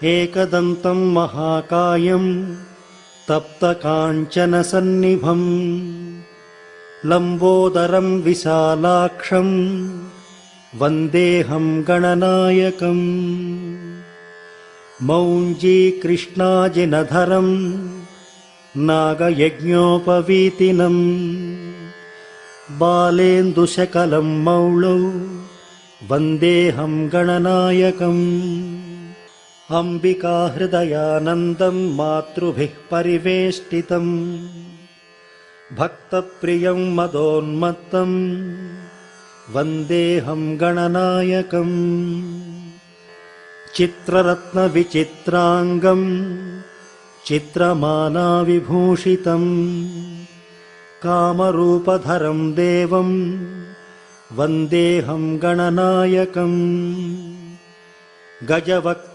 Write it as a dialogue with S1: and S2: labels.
S1: एकदन्तं महाकायं तप्तकाञ्चनसन्निभं लम्बोदरं विशालाक्षं वन्देऽहं गणनायकम् मौञ्जीकृष्णाजिनधरं नागयज्ञोपवीतिनं बालेन्दुशकलं मौळौ वन्देऽहं गणनायकम् अम्बिकाहृदयानन्दं मातृभिः परिवेष्टितं भक्तप्रियं मदोन्मत्तं वन्देऽहं गणनायकम् चित्ररत्नविचित्राङ्गं चित्रमालाविभूषितं कामरूपधरं देवं वन्देऽहं गणनायकम् गजवक्त्रं